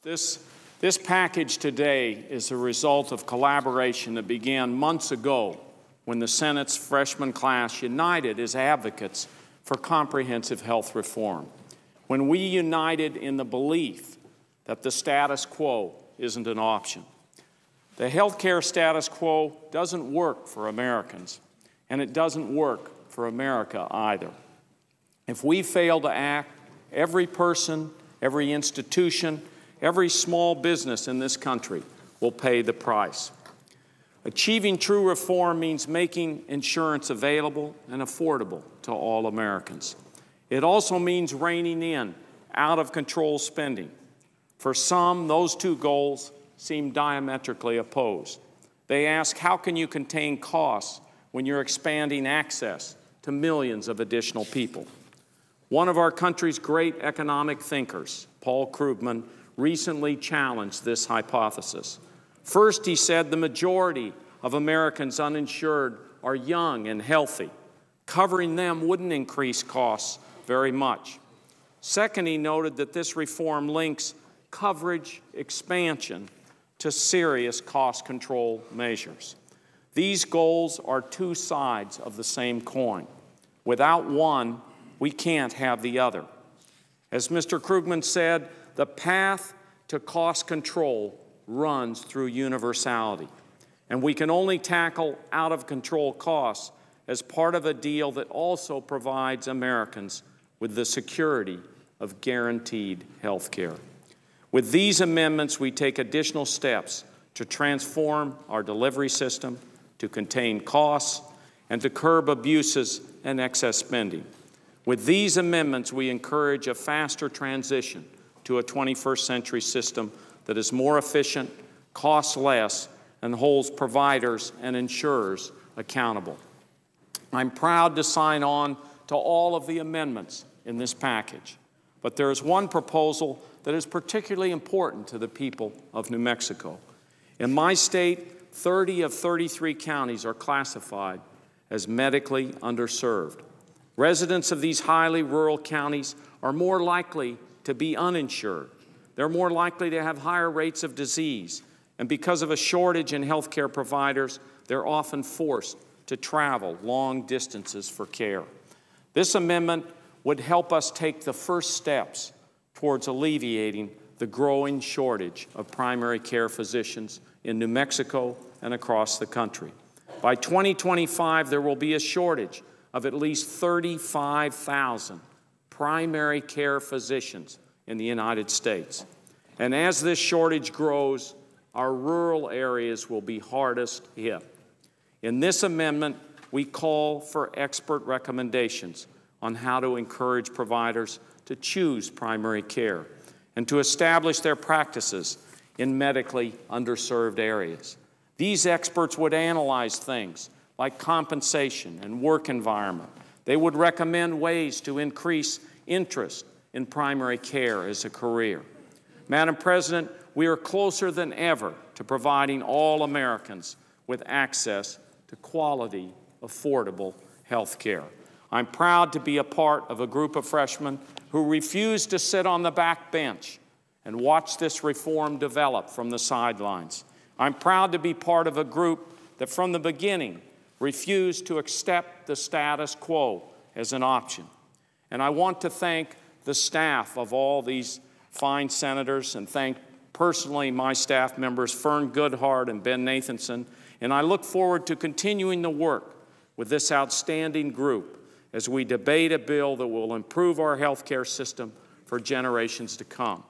This package today is a result of collaboration that began months ago when the Senate's freshman class united as advocates for comprehensive health reform. When we united in the belief that the status quo isn't an option. The healthcare status quo doesn't work for Americans, and it doesn't work for America either. If we fail to act, every person, every institution, every small business in this country will pay the price. Achieving true reform means making insurance available and affordable to all Americans. It also means reining in out-of-control spending. For some, those two goals seem diametrically opposed. They ask, how can you contain costs when you're expanding access to millions of additional people? One of our country's great economic thinkers, Paul Krugman, recently challenged this hypothesis. First, he said the majority of Americans uninsured are young and healthy. Covering them wouldn't increase costs very much. Second, he noted that this reform links coverage expansion to serious cost control measures. These goals are two sides of the same coin. Without one, we can't have the other. As Mr. Krugman said, the path to cost control runs through universality, and we can only tackle out-of-control costs as part of a deal that also provides Americans with the security of guaranteed health care. With these amendments, we take additional steps to transform our delivery system, to contain costs, and to curb abuses and excess spending. With these amendments, we encourage a faster transition to a 21st century system that is more efficient, costs less, and holds providers and insurers accountable. I'm proud to sign on to all of the amendments in this package, but there is one proposal that is particularly important to the people of New Mexico. In my state, 30 of 33 counties are classified as medically underserved. Residents of these highly rural counties are more likely to be uninsured. They're more likely to have higher rates of disease, and because of a shortage in healthcare providers, they're often forced to travel long distances for care. This amendment would help us take the first steps towards alleviating the growing shortage of primary care physicians in New Mexico and across the country. By 2025, there will be a shortage of at least 35,000 primary care physicians in the United States. And as this shortage grows, our rural areas will be hardest hit. In this amendment, we call for expert recommendations on how to encourage providers to choose primary care and to establish their practices in medically underserved areas. These experts would analyze things like compensation and work environment. They would recommend ways to increase interest in primary care as a career. Madam President, we are closer than ever to providing all Americans with access to quality, affordable health care. I'm proud to be a part of a group of freshmen who refuse to sit on the back bench and watch this reform develop from the sidelines. I'm proud to be part of a group that from the beginning refused to accept the status quo as an option. And I want to thank the staff of all these fine senators and thank personally my staff members, Fern Goodhart and Ben Nathanson, and I look forward to continuing the work with this outstanding group as we debate a bill that will improve our health care system for generations to come.